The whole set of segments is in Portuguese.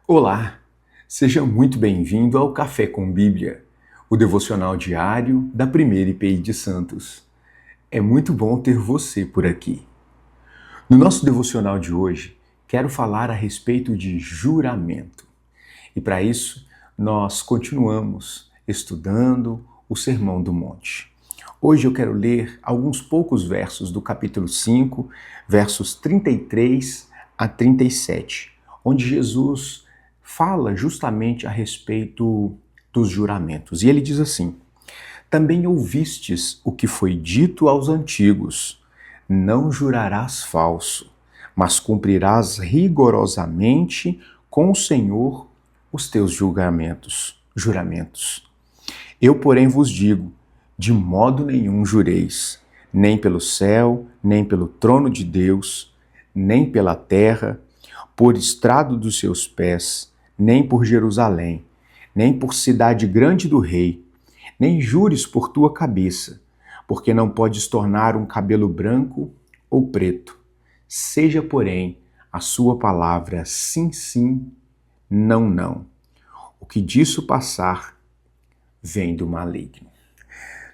Olá, seja muito bem-vindo ao Café com Bíblia, o devocional diário da Primeira IPI de Santos. É muito bom ter você por aqui. No nosso devocional de hoje, quero falar a respeito de juramento. E para isso, nós continuamos estudando o Sermão do Monte. Hoje eu quero ler alguns poucos versos do capítulo 5, versos 33 a 37, onde Jesus fala justamente a respeito dos juramentos. E ele diz assim: Também ouvistes o que foi dito aos antigos: Não jurarás falso, mas cumprirás rigorosamente com o Senhor os teus juramentos. Eu, porém, vos digo: de modo nenhum jureis, nem pelo céu, nem pelo trono de Deus, nem pela terra, por estrado dos seus pés, nem por Jerusalém, nem por cidade grande do rei, nem jures por tua cabeça, porque não podes tornar um cabelo branco ou preto. Seja, porém, a sua palavra sim, sim, não, não. O que disso passar vem do maligno.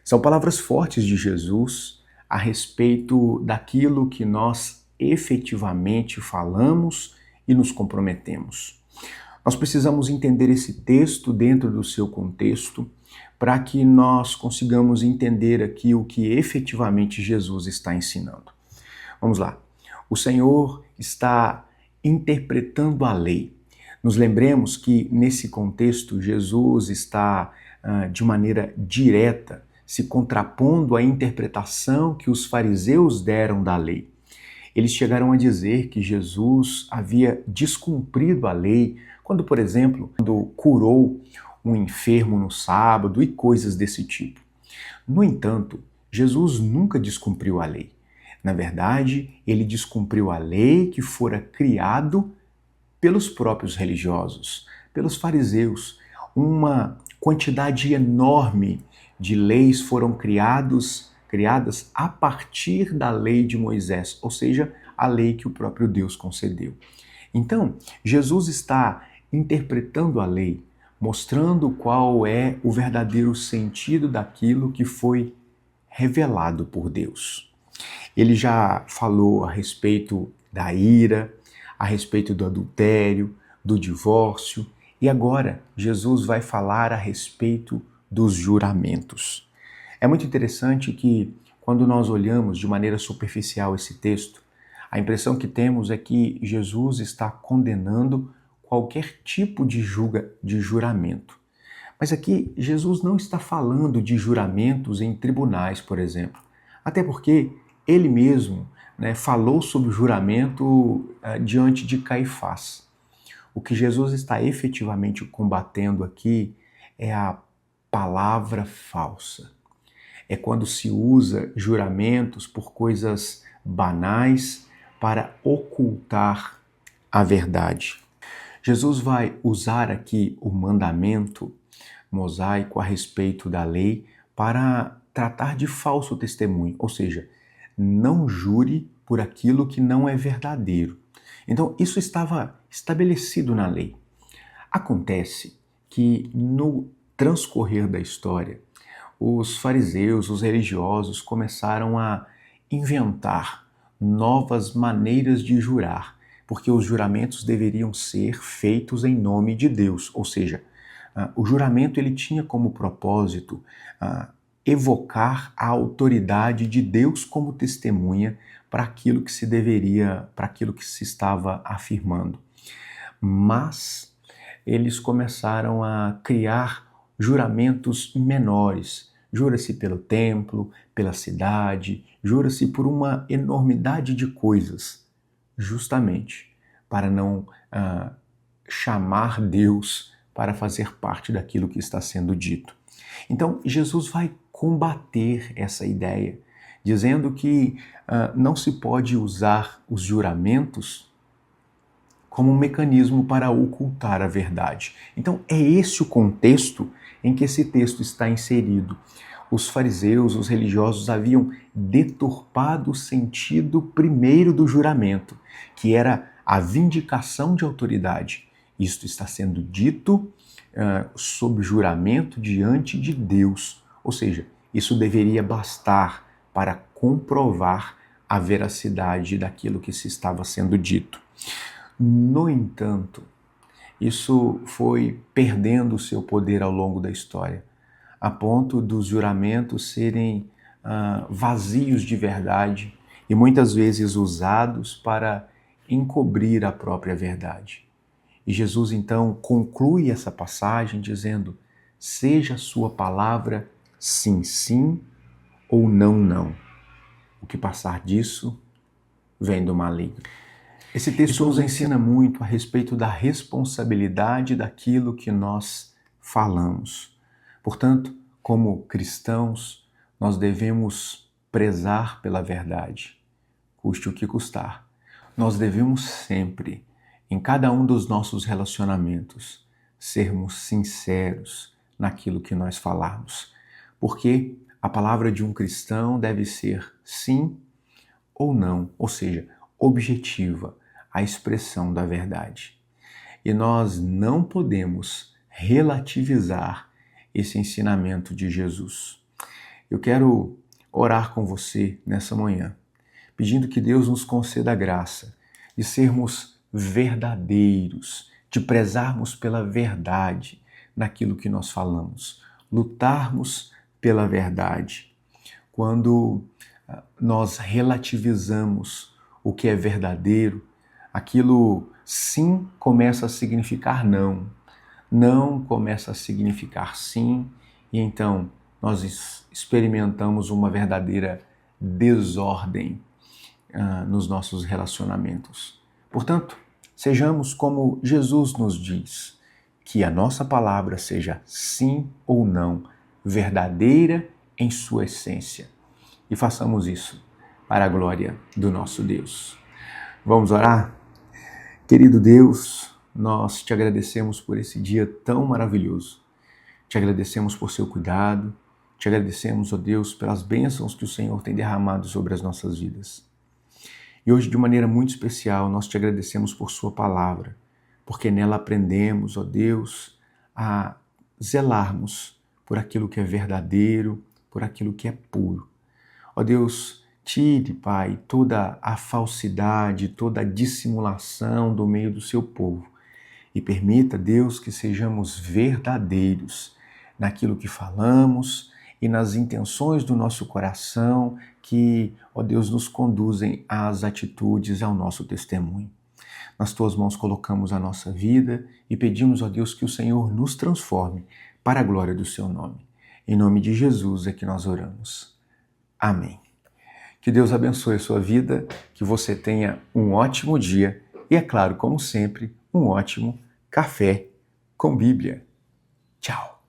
São palavras fortes de Jesus a respeito daquilo que nós efetivamente falamos e nos comprometemos. Nós precisamos entender esse texto dentro do seu contexto para que nós consigamos entender aqui o que efetivamente Jesus está ensinando. Vamos lá. O Senhor está interpretando a lei. Nos lembremos que nesse contexto Jesus está de maneira direta se contrapondo à interpretação que os fariseus deram da lei. Eles chegaram a dizer que Jesus havia descumprido a lei quando, por exemplo, quando curou um enfermo no sábado e coisas desse tipo. No entanto, Jesus nunca descumpriu a lei. Na verdade, ele descumpriu a lei que fora criado pelos próprios religiosos, pelos fariseus. Uma quantidade enorme de leis foram criadas a partir da lei de Moisés, ou seja, a lei que o próprio Deus concedeu. Então, Jesus está interpretando a lei, mostrando qual é o verdadeiro sentido daquilo que foi revelado por Deus. Ele já falou a respeito da ira, a respeito do adultério, do divórcio, e agora Jesus vai falar a respeito dos juramentos. É muito interessante que, quando nós olhamos de maneira superficial esse texto, a impressão que temos é que Jesus está condenando qualquer tipo de juramento. Mas aqui Jesus não está falando de juramentos em tribunais, por exemplo. Até porque ele mesmo falou sobre o juramento diante de Caifás. O que Jesus está efetivamente combatendo aqui é a palavra falsa. É quando se usa juramentos por coisas banais para ocultar a verdade. Jesus vai usar aqui o mandamento mosaico a respeito da lei para tratar de falso testemunho, ou seja, não jure por aquilo que não é verdadeiro. Então, isso estava estabelecido na lei. Acontece que no transcorrer da história, os fariseus, os religiosos começaram a inventar novas maneiras de jurar, porque os juramentos deveriam ser feitos em nome de Deus, ou seja, o juramento ele tinha como propósito evocar a autoridade de Deus como testemunha para aquilo que se deveria, para aquilo que se estava afirmando. Mas eles começaram a criar juramentos menores. Jura-se pelo templo, pela cidade, jura-se por uma enormidade de coisas, justamente para não chamar Deus para fazer parte daquilo que está sendo dito. Então, Jesus vai combater essa ideia, dizendo que não se pode usar os juramentos como um mecanismo para ocultar a verdade. Então, é esse o contexto em que esse texto está inserido. Os fariseus, os religiosos, haviam deturpado o sentido primeiro do juramento, que era a vindicação de autoridade. Isto está sendo dito sob juramento diante de Deus. Ou seja, isso deveria bastar para comprovar a veracidade daquilo que se estava sendo dito. No entanto, isso foi perdendo o seu poder ao longo da história, a ponto dos juramentos serem vazios de verdade e muitas vezes usados para encobrir a própria verdade. E Jesus então conclui essa passagem dizendo: seja a sua palavra sim, sim ou não, não. O que passar disso vem do maligno. Esse texto nos ensina muito a respeito da responsabilidade daquilo que nós falamos. Portanto, como cristãos, nós devemos prezar pela verdade, custe o que custar. Nós devemos sempre, em cada um dos nossos relacionamentos, sermos sinceros naquilo que nós falarmos. Porque a palavra de um cristão deve ser sim ou não, ou seja, objetiva, a expressão da verdade. E nós não podemos relativizar esse ensinamento de Jesus. Eu quero orar com você nessa manhã, pedindo que Deus nos conceda a graça de sermos verdadeiros, de prezarmos pela verdade naquilo que nós falamos, lutarmos pela verdade. Quando nós relativizamos o que é verdadeiro, aquilo sim começa a significar não, não começa a significar sim, e então nós experimentamos uma verdadeira desordem nos nossos relacionamentos. Portanto, sejamos como Jesus nos diz, que a nossa palavra seja sim ou não, verdadeira em sua essência. E façamos isso para a glória do nosso Deus. Vamos orar? Querido Deus, nós te agradecemos por esse dia tão maravilhoso. Te agradecemos por seu cuidado. Te agradecemos, ó Deus, pelas bênçãos que o Senhor tem derramado sobre as nossas vidas. E hoje, de maneira muito especial, nós te agradecemos por sua palavra, porque nela aprendemos, ó Deus, a zelarmos por aquilo que é verdadeiro, por aquilo que é puro. Ó Deus, tire, Pai, toda a falsidade, toda a dissimulação do meio do seu povo e permita, Deus, que sejamos verdadeiros naquilo que falamos e nas intenções do nosso coração que, ó Deus, nos conduzem às atitudes, ao nosso testemunho. Nas tuas mãos colocamos a nossa vida e pedimos, ó Deus, que o Senhor nos transforme para a glória do seu nome. Em nome de Jesus é que nós oramos. Amém. Que Deus abençoe a sua vida, que você tenha um ótimo dia e, é claro, como sempre, um ótimo café com Bíblia. Tchau!